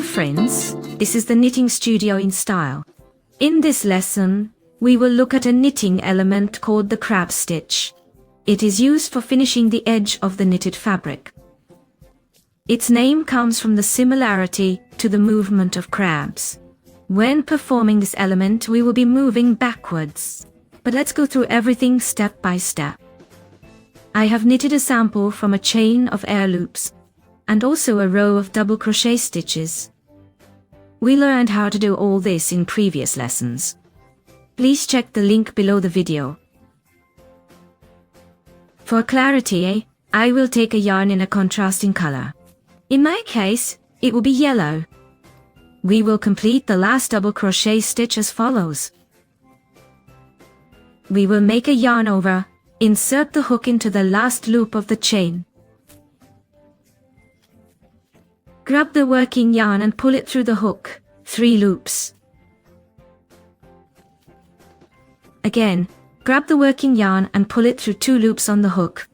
friends, this is the Knitting Studio in Style. In this lesson, we will look at a knitting element called the crab stitch. It is used for finishing the edge of the knitted fabric. Its name comes from the similarity to the movement of crabs. When performing this element, we will be moving backwards. But let's go through everything step by step. I have knitted a sample from a chain of air loops and also a row of double crochet stitches. We learned how to do all this in previous lessons. Please check the link below the video. For clarity, I will take a yarn in a contrasting color. In my case, it will be yellow. We will complete the last double crochet stitch as follows. We will make a yarn over, insert the hook into the last loop of the chain. Grab the working yarn and pull it through the hook, 3 loops. Again, grab the working yarn and pull it through 2 loops on the hook.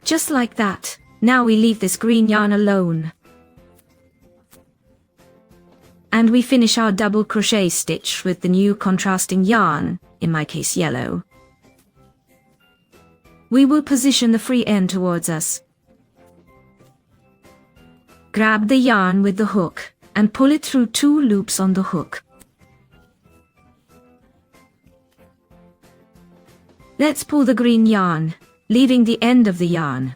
Just like that. Now we leave this green yarn alone. And we finish our double crochet stitch with the new contrasting yarn, in my case yellow. We will position the free end towards us. Grab the yarn with the hook and pull it through 2 loops on the hook. Let's pull the green yarn, leaving the end of the yarn.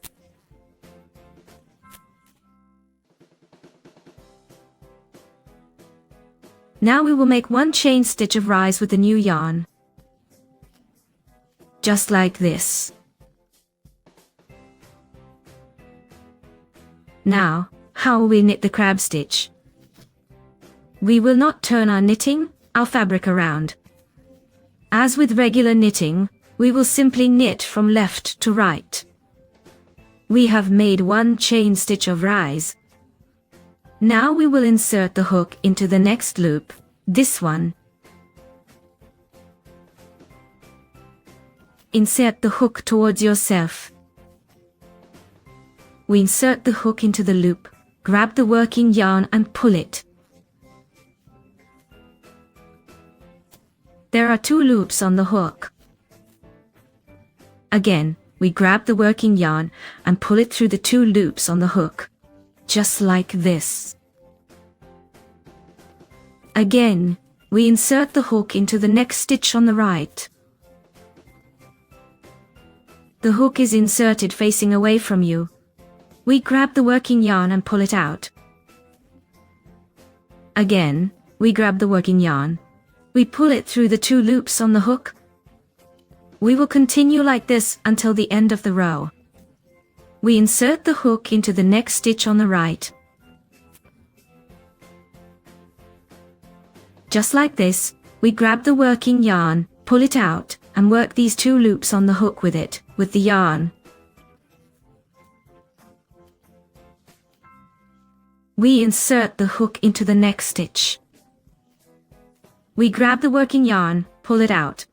Now we will make 1 chain stitch of rise with the new yarn. Just like this. Now, how will we knit the crab stitch? We will not turn our fabric around. As with regular knitting, we will simply knit from left to right. We have made 1 chain stitch of rise. Now we will insert the hook into the next loop, this one. Insert the hook towards yourself. We insert the hook into the loop, grab the working yarn and pull it. There are 2 loops on the hook. Again, we grab the working yarn and pull it through the 2 loops on the hook. Just like this. Again, we insert the hook into the next stitch on the right. The hook is inserted facing away from you. We grab the working yarn and pull it out. Again, we grab the working yarn. We pull it through the 2 loops on the hook. We will continue like this until the end of the row. We insert the hook into the next stitch on the right. Just like this, we grab the working yarn, pull it out, and work these 2 loops on the hook with the yarn. We insert the hook into the next stitch. We grab the working yarn, pull it out.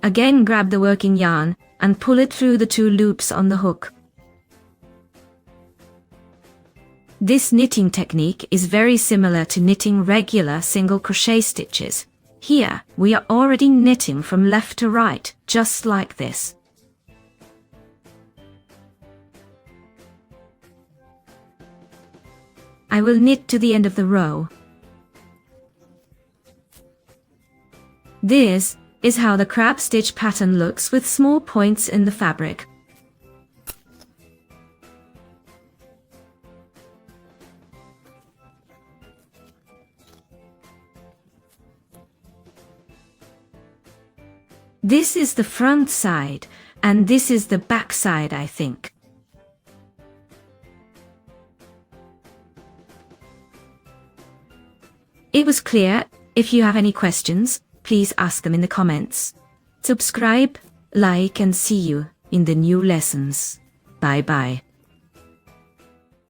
Again, grab the working yarn and pull it through the 2 loops on the hook. This knitting technique is very similar to knitting regular single crochet stitches. Here, we are already knitting from left to right, just like this. I will knit to the end of the row. This is how the crab stitch pattern looks with small points in the fabric. This is the front side, and this is the back side, I think. It was clear. If you have any questions, please ask them in the comments. Subscribe, like, and see you in the new lessons. Bye bye.